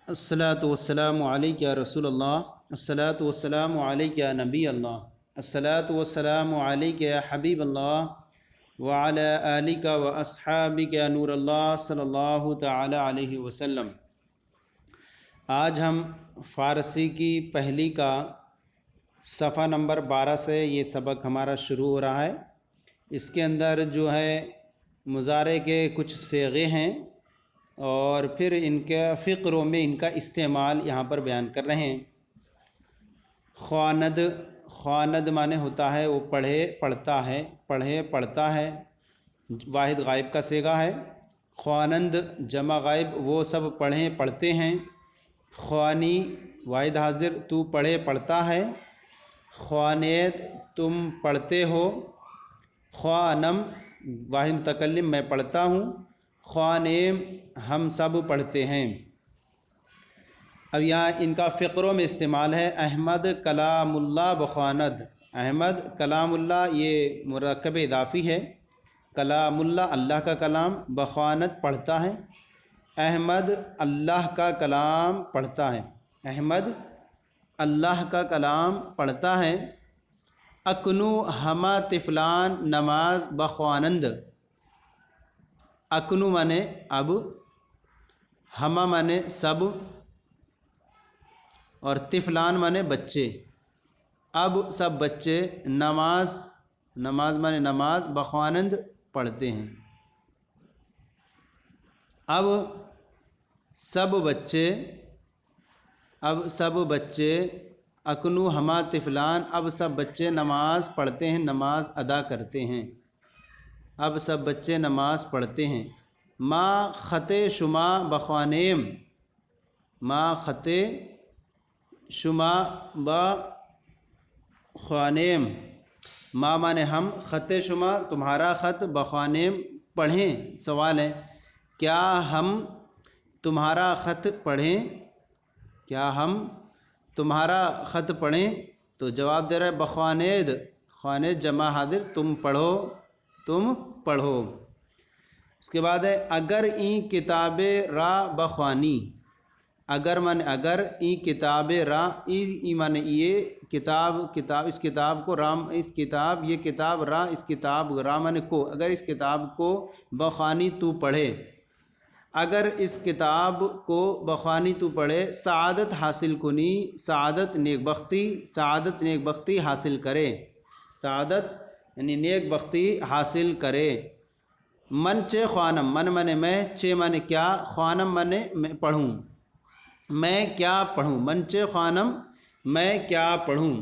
الصلاۃ والسلام علیک یا رسول اللہ، الصلاۃ والسلام علیک یا نبی اللہ، الصلاۃ والسلام علیک یا حبیب اللہ وعلی آلک و اصحابک یا نور اللہ صلی اللہ تعالی علیہ وسلم۔ آج ہم فارسی کی پہلی کا صفحہ نمبر 12 سے یہ سبق ہمارا شروع ہو رہا ہے۔ اس کے اندر جو ہے مضارع کے کچھ صیغے ہیں اور پھر ان کے فقروں میں ان کا استعمال یہاں پر بیان کر رہے ہیں۔ خواند، خواند معنی ہوتا ہے وہ پڑھے پڑھتا ہے، پڑھے پڑھتا ہے، واحد غائب کا صیغہ ہے۔ خوانند جمع غائب، وہ سب پڑھیں پڑھتے ہیں۔ خوانی واحد حاضر، تو پڑھے پڑھتا ہے۔ خوانیت تم پڑھتے ہو۔ خوانم واحد متکلم میں پڑھتا ہوں۔ خوانیم ہم سب پڑھتے ہیں۔ اب یہاں ان کا فقروں میں استعمال ہے۔ احمد کلام اللہ بخواند، احمد کلام اللہ یہ مرکب اضافی ہے۔ کلام اللہ اللہ کا کلام، بخواند پڑھتا ہے۔ احمد اللہ کا کلام پڑھتا ہے، احمد اللہ کا کلام پڑھتا ہے۔ اکنو ہما طفلان نماز بخوانند، اکنو مانے اب، ہما مانے سب، اور طفلان مانے بچے، اب سب بچے نماز، نماز مانے نماز، بخوانند پڑھتے ہیں۔ اب سب بچے، اب سب بچے، اکنو ہما طفلان، اب سب بچے نماز پڑھتے ہیں، نماز ادا کرتے ہیں۔ اب سب بچے نماز پڑھتے ہیں۔ ما خط شما بخوانیم، ما خط شما بخوانیم، ما مانے ہم، خط شما تمہارا خط، بخوانیم پڑھیں، سوال ہے کیا ہم تمہارا خط پڑھیں، کیا ہم تمہارا خط پڑھیں؟ تو جواب دے رہا ہے بخوانید، خوانید جمع حاضر، تم پڑھو، تم پڑھو۔ اس کے بعد ہے اگر این کتاب را بخوانی، اگر مانے اگر، این کتاب را، ای مانے یہ کتاب، کتاب اس کتاب کو، رام اس کتاب، یہ کتاب، را اس کتاب، را مانے کو، اگر اس کتاب کو بخوانی تو پڑھے، اگر اس کتاب کو بخوانی تو پڑھے، سعادت حاصل کنی، سعادت نیک بختی، سعادت نیک بختی حاصل کرے، سعادت یعنی نیک بختی حاصل کرے۔ من چے خوانم، من مانے میں، چے مانے کیا، خوانم مانے میں پڑھوں، میں کیا پڑھوں، من چے خوانم میں کیا پڑھوں۔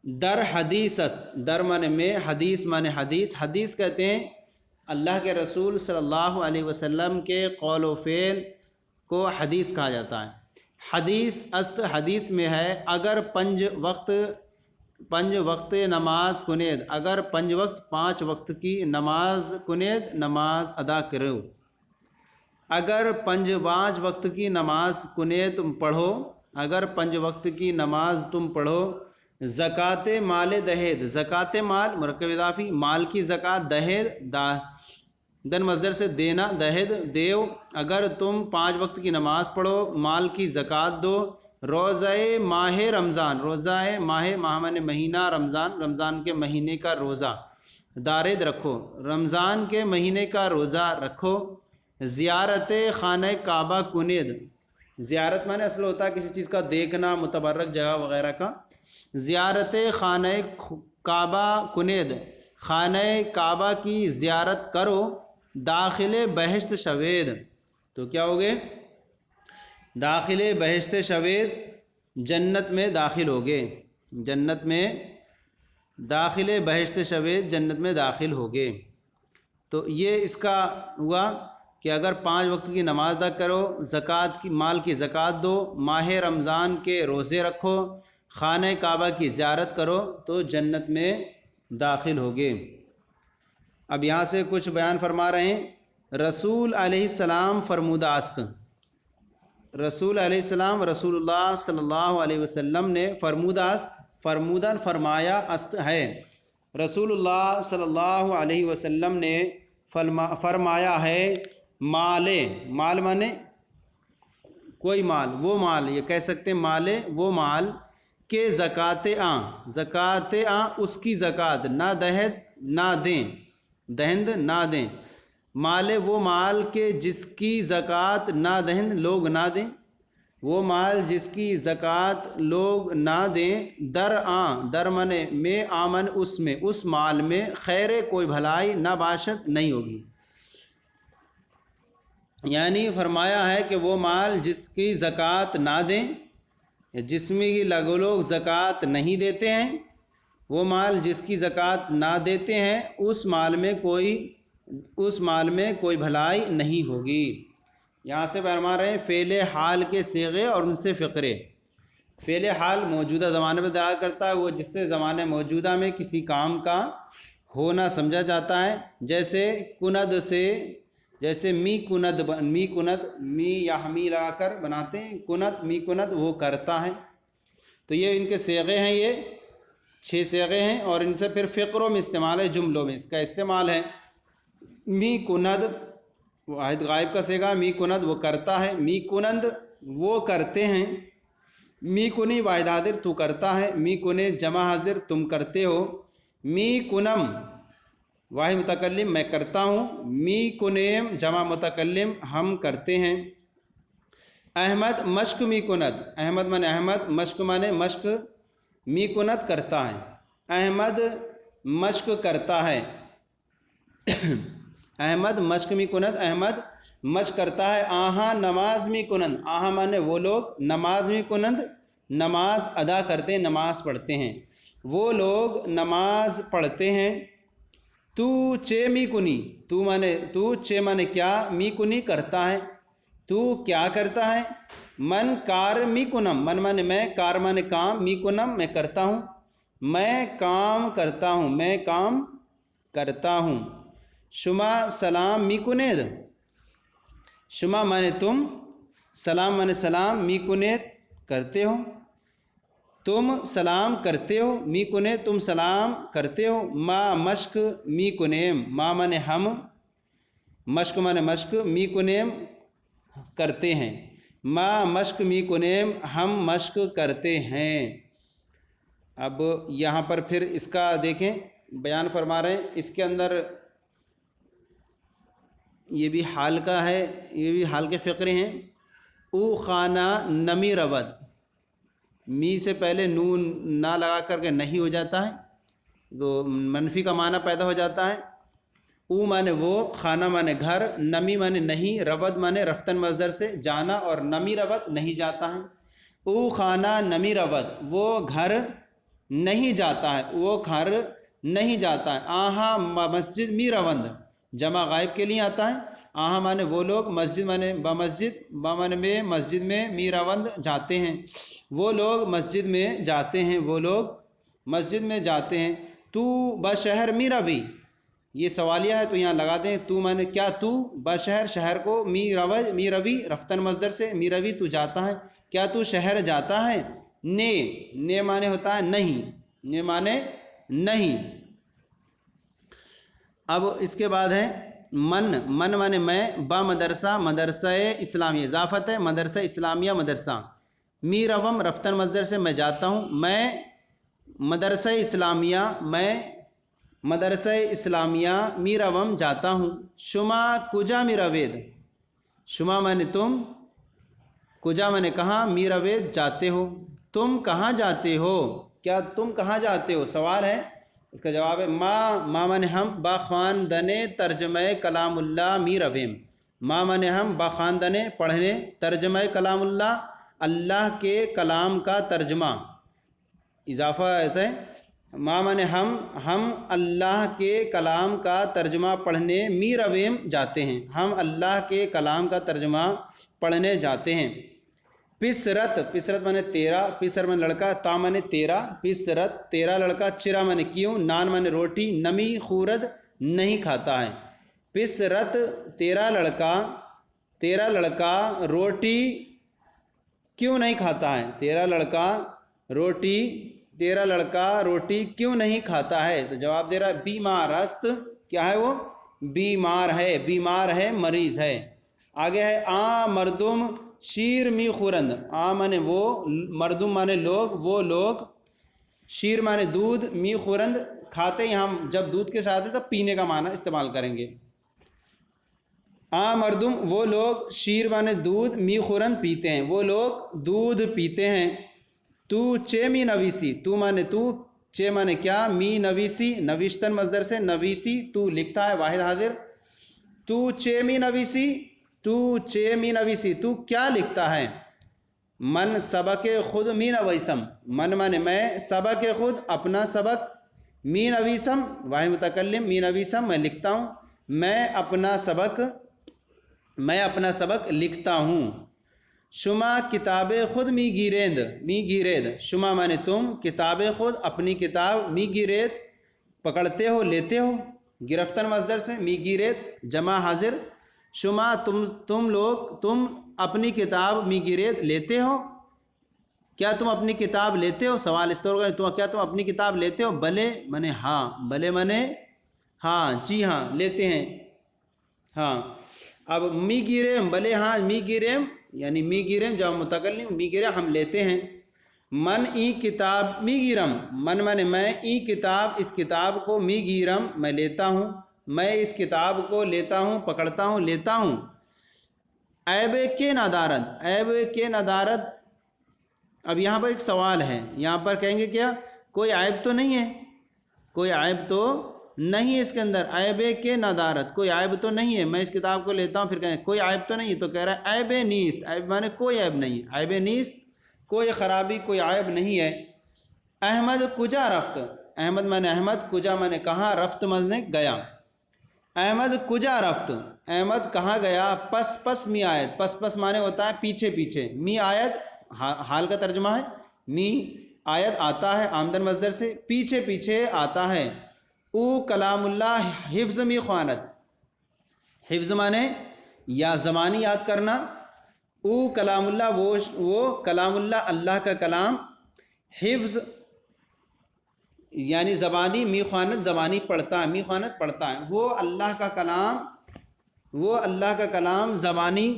در حدیث است، در مانے میں، حدیث مانے حدیث، حدیث کہتے ہیں اللہ کے رسول صلی اللہ علیہ وسلم کے قول و فعل کو حدیث کہا جاتا ہے۔ حدیث است، حدیث میں ہے اگر پنج وقت نماز کنید، اگر پنج وقت، 5 وقت کی نماز کنید، نماز ادا کرو، اگر 5 وقت کی نماز کنید تم پڑھو، اگر 5 وقت کی نماز تم پڑھو۔ زکوٰۃ مال دہید، زکوٰۃ مال مرکب اضافی، مال کی زکوٰۃ، دہید دن مصدر سے دینا، دہید دیو، اگر تم 5 وقت کی نماز پڑھو، مال کی زکوٰۃ دو۔ روزہ ماہ رمضان، روزہ ماہ، ماہ مانے مہینہ، رمضان رمضان کے مہینے کا روزہ، دارد رکھو، رمضان کے مہینے کا روزہ رکھو۔ زیارت خانہ کعبہ کنید، زیارت مانے اصل ہوتا ہے کسی چیز کا دیکھنا، متبرک جگہ وغیرہ کا۔ زیارت خانہ کعبہ کنید، خانہ کعبہ کی زیارت کرو۔ داخل بہشت شوید، تو کیا ہوگے، داخل بہشت شوید، جنت میں داخل ہوگے، جنت میں، داخل بہشت شوید، جنت میں داخل ہوگے۔ تو یہ اس کا ہوا کہ اگر 5 وقت کی نماز ادا کرو، زکوٰۃ کی، مال کی زکوٰۃ دو، ماہ رمضان کے روزے رکھو، خانہ کعبہ کی زیارت کرو تو جنت میں داخل ہوگے۔ اب یہاں سے کچھ بیان فرما رہے ہیں۔ رسول علیہ السلام فرمودہ است، رسول علیہ السلام رسول اللہ صلی اللہ علیہ وسلم نے فرمودہ است، فرمودہ فرمایا است ہے، رسول اللہ صلی اللہ علیہ وسلم نے فرمایا ہے، مال، مال مانے کوئی مال، وہ مال، یہ کہہ سکتے ہیں مال وہ مال کہ زکوٰۃ اس کی زکوٰۃ نہ دہد نہ دیں، دہند نہ دیں، مال وہ مال کہ جس کی زکوٰۃ نہ دہند لوگ نہ دیں، وہ مال جس کی زکوٰۃ لوگ نہ دیں، در منے میں آمن اس میں، اس مال میں خیر کوئی بھلائی نہ باشد نہیں ہوگی۔ یعنی فرمایا ہے کہ وہ مال جس کی زکوٰۃ نہ دیں، جس میں لوگ زکوٰۃ نہیں دیتے ہیں، وہ مال جس کی زکوٰۃ نہ دیتے ہیں اس مال میں کوئی بھلائی نہیں ہوگی۔ یہاں سے فرما رہے ہیں فعل حال کے صیغے اور ان سے فقرے۔ فعل حال موجودہ زمانے میں دلالت کرتا ہے، وہ جس سے زمانے موجودہ میں کسی کام کا ہونا سمجھا جاتا ہے، جیسے کند سے، جیسے می کند می یا ہمی لگا کر بناتے ہیں، کند می کند وہ کرتا ہے۔ تو یہ ان کے صیغے ہیں، یہ 6 صیغے ہیں، اور ان سے پھر فقروں میں استعمال ہے، جملوں میں اس کا استعمال ہے۔ می کند واحد غائب کا صیغہ، می کند وہ کرتا ہے، می کنند وہ کرتے ہیں، می کنی واحد حاضر تو کرتا ہے، می کنے جمع حاضر تم کرتے ہو، می کنم واحد متکلم میں کرتا ہوں، می کنیم جمع متکلم ہم کرتے ہیں۔ احمد مشق می کند، احمد مانے احمد، مشق مانے مشق، می کند کرتا ہے، احمد مشق کرتا ہے، احمد مشق می کند، احمد مشق کرتا ہے۔ آہاں نماز می کنند، آہاں مانے وہ لوگ، نماز می کنند نماز ادا کرتے ہیں، نماز پڑھتے ہیں، وہ لوگ نماز پڑھتے ہیں۔ تو چے می کنی، تو چے مانے کیا، می کنی کرتا ہے، تو کیا کرتا ہے۔ من کار می کنم، من مانے میں، کار مانے کام، می کنم میں کرتا ہوں، میں کام کرتا ہوں، میں کام کرتا ہوں۔ شما سلام می کنید، شما مانے تم، سلام مانے سلام، می کنید کرتے ہو، تم سلام کرتے ہو، می کنے تم سلام کرتے ہو۔ ما مشق می کنیم، ما مانے ہم، مشق مانے مشق، می کنیم کرتے ہیں، ما مشق می کنیم ہم مشق کرتے ہیں۔ اب یہاں پر پھر اس کا دیکھیں بیان فرما رہے ہیں، اس کے اندر یہ بھی حال کا ہے، یہ بھی حال کے فقرے ہیں۔ او خانہ نمی رود، می سے پہلے نون نہ لگا کر کے نہیں ہو جاتا ہے تو منفی کا معنی پیدا ہو جاتا ہے۔ او مانے وہ، خانہ مانے گھر، نمی مانے نہیں، رود مانے رفتن مصدر سے جانا، اور نمی رود نہیں جاتا ہے۔ او خانہ نمی رود، وہ گھر نہیں جاتا ہے، وہ گھر نہیں جاتا ہے۔ آہاں مسجد می روند جمع غائب کے لیے آتا ہے، آہاں مانے وہ لوگ، مسجد مانے بمسجد، بمانے میں مسجد میں، می روند جاتے ہیں، وہ لوگ مسجد میں جاتے ہیں، وہ لوگ مسجد میں جاتے ہیں۔ تو بشہر می روی، یہ سوالیہ ہے تو یہاں لگا دیں، تو مانے کیا، تو بشہر شہر کو، می روی رفتن مصدر سے، می روی تو جاتا ہے، کیا تو شہر جاتا ہے۔ نے مانے ہوتا ہے نہیں، نے مانے نہیں۔ اب اس کے بعد ہے من مانے میں، با مدرسہ مدرسہ اسلامیہ، اضافت ہے مدرسہ اسلامیہ مدرسہ، می روم رفتن مصدر سے میں جاتا ہوں، میں مدرسہ اسلامیہ، میں مدرسہ اسلامیہ می روم جاتا ہوں۔ شما کجا می روید، شما مانے تم، کجا مانے کہاں، می روید جاتے ہو، تم کہاں جاتے ہو، کیا تم کہاں جاتے ہو، سوال ہے، اس کا جواب ہے ما مانے ہم، با خواندن ترجمہ کلام اللہ می رویم، ما مانے ہم، با خواندن پڑھنے، ترجمہ کلام اللہ اللہ کے کلام کا ترجمہ، اضافہ ہے، ما مانے ہم اللہ کے کلام کا ترجمہ پڑھنے، می رویم جاتے ہیں، ہم اللہ کے کلام کا ترجمہ پڑھنے جاتے ہیں۔ پسرت مانے تیرا، پسر مانے لڑکا، تا مانے تیرا، پسرت تیرا لڑکا، چرا مانے کیوں، نان مانے روٹی، نمی خورد نہیں کھاتا ہے۔ پسرت تیرا لڑکا روٹی کیوں نہیں کھاتا ہے، تیرا لڑکا روٹی کیوں نہیں کھاتا ہے، تو جواب دے رہا ہے بیمار است، کیا ہے وہ، بیمار ہے، مریض ہے۔ آگے ہے مردم شیر می خورند، آ مانے وہ، مردم مانے لوگ، وہ لوگ، شیر مانے دودھ، می خورند کھاتے، یہاں جب دودھ کے ساتھ ہے تب پینے کا معنی استعمال کریں گے۔ مردم وہ لوگ، شیر مانے دودھ، می خورند پیتے ہیں، وہ لوگ دودھ پیتے ہیں۔ تو چے می نویسی، تو مانے تو، چے مانے کیا، می نویسی نویشتن مصدر سے، نویسی تو لکھتا ہے واحد حاضر، تو چے می نویسی، تو چے می نویسی تو کیا لکھتا ہے، من سبق خود می نویسم، من مانے میں، سبق خود اپنا سبق، می نویسم واحد متکلم، می نویسم میں لکھتا ہوں، میں اپنا سبق لکھتا ہوں۔ شما کتاب خود می گیریند، می گیرید، شما مانے تم، کتاب خود اپنی کتاب، می گیرید پکڑتے ہو، لیتے ہو، گرفتن مصدر سے، می گیرید جمع حاضر، شما تم لوگ، تم اپنی کتاب می گیرید لیتے ہو، کیا تم اپنی کتاب لیتے ہو، سوال اس طور کا، تو کیا تم اپنی کتاب لیتے ہو، بلے مانے ہاں، بلے مانے ہاں، جی ہاں لیتے ہیں، ہاں۔ اب می گیریم، بلے ہاں می گیریم، یعنی می گیریم جب متکلم، می گیریم ہم لیتے ہیں۔ من ای کتاب می گیرم، من مانے میں، ای کتاب اس کتاب کو، می گیرم میں لیتا ہوں، میں اس کتاب کو لیتا ہوں، پکڑتا ہوں، لیتا ہوں۔ عیب کے ندارت، عیب کے ندارت، اب یہاں پر ایک سوال ہے، یہاں پر کہیں گے کیا، کوئی عیب تو نہیں ہے، کوئی عیب تو نہیں ہے اس کے اندر، عیب کے ندارت، کوئی عیب تو نہیں ہے، میں اس کتاب کو لیتا ہوں، پھر کہیں کوئی عیب تو نہیں ہے، تو کہہ رہا ہے عیب نیست، عیب مانے کوئی عیب نہیں، عیب نیست کوئی خرابی، کوئی عیب نہیں ہے۔ احمد کجا رفت، احمد مانے احمد، کجا مانے کہاں، رفت مانے گیا، احمد کجا رفت، احمد کہاں گیا، پس می آیت، پس مانے ہوتا ہے پیچھے پیچھے، می آیت حال کا ترجمہ ہے، می آیت آتا ہے آمدن مصدر سے، پیچھے پیچھے آتا ہے۔ او کلام اللہ حفظ می خواند، حفظ مانے یا زمانی یاد کرنا، او کلام اللہ وہ کلام اللہ، اللہ کا کلام، حفظ یعنی زبانی، می خوانت زبانی پڑھتا ہے، می خوانت پڑھتا ہے، وہ اللہ کا کلام، وہ اللہ کا کلام زبانی،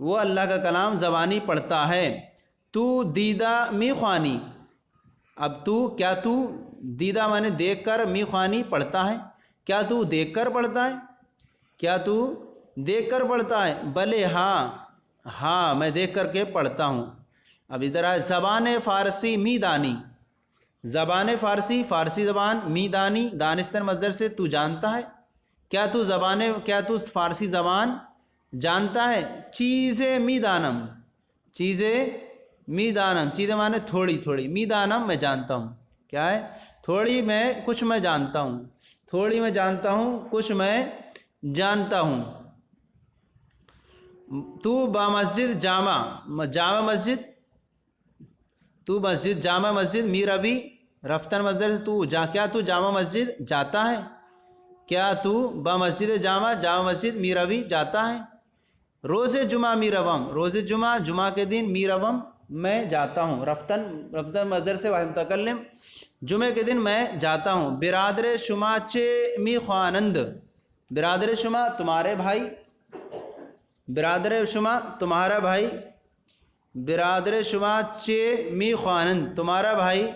وہ اللہ کا کلام زبانی پڑھتا ہے۔ تو دیدہ می خوانی، اب تو کیا، تو دیدہ مانے دیکھ کر، می خوانی پڑھتا ہے، کیا تو دیکھ کر پڑھتا ہے، کیا تو دیکھ کر پڑھتا ہے، بلے ہاں، ہاں میں دیکھ کر کے پڑھتا ہوں۔ اب ادھر آئے، زبان فارسی می دانی، زبان فارسی، فارسی زبان، می دانی دانستر مصدر سے، تو جانتا ہے، کیا تو فارسی زبان جانتا ہے۔ چیزیں می دانم، چیزیں می دانم، چیزیں مانے تھوڑی تھوڑی، می دانم میں جانتا ہوں، کیا ہے، تھوڑی میں، کچھ میں جانتا ہوں، تھوڑی میں جانتا ہوں، کچھ میں جانتا ہوں۔ تو با مسجد جامع، جامع مسجد، تو مسجد جامع مسجد، می روی رفتن مصدر سے، تو کیا تو جامع مسجد جاتا ہے، کیا تو با مسجد جامع، جامع مسجد می روی جاتا ہے۔ روز جمعہ می روم، روز جمعہ جمعہ کے دن، می روم میں جاتا ہوں، رفتن مصدر سے واحد متکلم، جمعے کے دن میں جاتا ہوں۔ برادر شما چے می خوانند، برادر شما تمہارے بھائی، برادر شما تمہارا بھائی، برادر شما چے می خوانند تمہارا بھائی،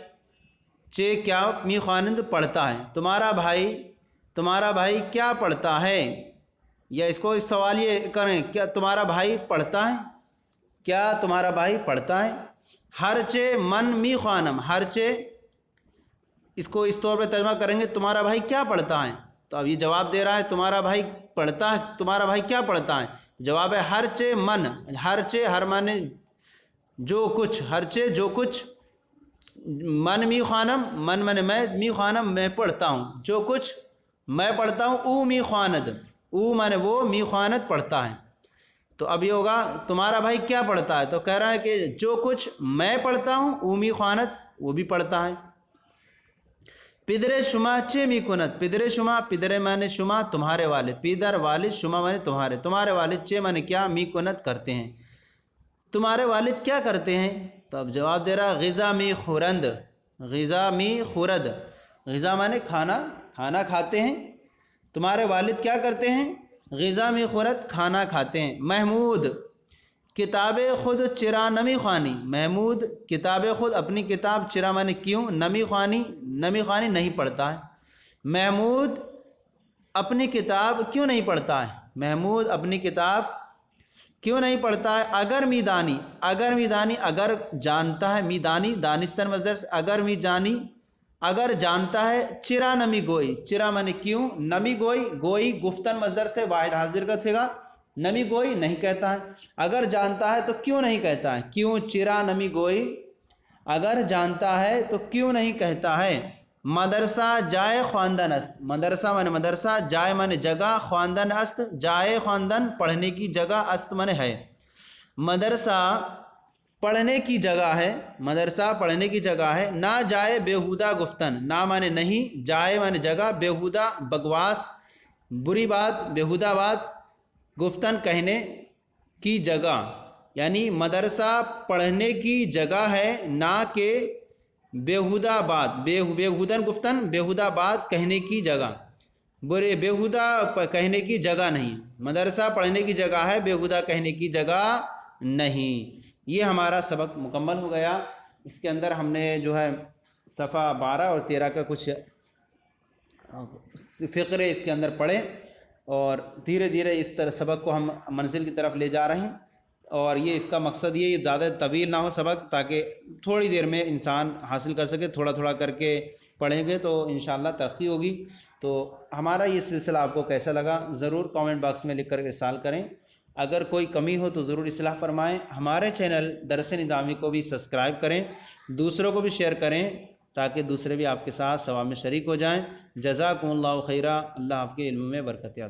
چے کیا، می خوانند پڑھتا ہے، تمہارا بھائی کیا پڑھتا ہے، یا اس کو اس سوال یہ کریں، کیا تمہارا بھائی پڑھتا ہے، کیا تمہارا بھائی پڑھتا ہے۔ ہر چے من می خوانم، ہر چے اس کو اس طور پہ ترجمہ کریں گے، تمہارا بھائی کیا پڑھتا ہے، تو اب یہ جواب دے رہا ہے تمہارا بھائی پڑھتا ہے، تمہارا بھائی کیا پڑھتا ہے، جواب ہے ہر چے من، ہر چے، ہر مانے جو کچھ، ہر چے جو کچھ، من می خوانم، من مانے میں، می خوانم میں پڑھتا ہوں، جو کچھ میں پڑھتا ہوں، او می خواند، او مانے وہ، می خوانت پڑھتا ہے۔ تو اب یہ ہوگا تمہارا بھائی کیا پڑھتا ہے، تو کہہ رہا ہے کہ جو کچھ میں پڑھتا ہوں، او می خوانت وہ بھی پڑھتا ہے۔ پدرے شما چے می کنت، پدرے شما، پدرے مانے شما تمہارے والد، پیدر والد، شما مانے تمہارے، تمہارے والد، چے مانے کیا، می کنت کرتے ہیں، تمہارے والد کیا کرتے ہیں، تو اب جواب دے رہا غذا می خورند، غذا می خورد، غذا مانے کھانا، کھانا کھاتے ہیں، تمہارے والد کیا کرتے ہیں، غذا می خورد کھانا کھاتے ہیں۔ محمود کتاب خود چرا نمی خوانی، محمود کتاب خود اپنی کتاب چرا مانے کیوں، نمی خوانی نہیں پڑھتا ہے۔ محمود اپنی کتاب کیوں نہیں پڑھتا ہے، محمود اپنی کتاب کیوں نہیں پڑھتا ہے۔ اگر میدانی اگر جانتا ہے، میدانی دانستر مصدر سے، اگر میدانی اگر جانتا ہے، چرا نمی گوئی، چرا مانے کیوں، نمی گوئی گفتن مصدر سے واحد حاضر کا صیغہ، نمی گوئی نہیں کہتا ہے۔ اگر جانتا ہے تو کیوں نہیں کہتا ہے، کیوں چرا نمی گوئی، اگر جانتا ہے تو کیوں نہیں کہتا ہے۔ مدرسہ جائے خواندن است، مدرسہ مانے مدرسہ، جائے مانے جگہ، خواندن است جائے خواندن پڑھنے کی جگہ، است مانے ہے۔ مدرسہ پڑھنے کی جگہ ہے، مدرسہ پڑھنے کی جگہ ہے۔ نہ جائے بیہودہ گفتن، نہ مانے نہیں، جائے مانے جگہ، بیہودہ بکواس بری بات بیہودہ بات، گفتن کہنے کی جگہ، یعنی مدرسہ پڑھنے کی جگہ ہے، نہ کہ بیہودہ بات، بیہودن گفتن بیہودہ بات کہنے کی جگہ، بیہودہ کہنے کی جگہ نہیں، مدرسہ پڑھنے کی جگہ ہے، بیہودہ کہنے کی جگہ نہیں۔ یہ ہمارا سبق مکمل ہو گیا۔ اس کے اندر ہم نے جو ہے صفحہ 12 اور 13 کا کچھ فقرے اس کے اندر پڑھے، اور دھیرے دھیرے اس طرح سبق کو ہم منزل کی طرف لے جا رہے ہیں، اور یہ اس کا مقصد یہ زیادہ طویل نہ ہو سبق، تاکہ تھوڑی دیر میں انسان حاصل کر سکے، تھوڑا تھوڑا کر کے پڑھیں گے تو انشاءاللہ ترقی ہوگی۔ تو ہمارا یہ سلسلہ آپ کو کیسا لگا ضرور کامنٹ باکس میں لکھ کر ارسال کریں۔ اگر کوئی کمی ہو تو ضرور اصلاح فرمائیں۔ ہمارے چینل درس نظامی کو بھی سبسکرائب کریں، دوسروں کو بھی شیئر کریں، تاکہ دوسرے بھی آپ کے ساتھ ثواب میں شریک ہو جائیں۔ جزاکم اللہ خیرہ، اللہ آپ کے علم میں برکت عطا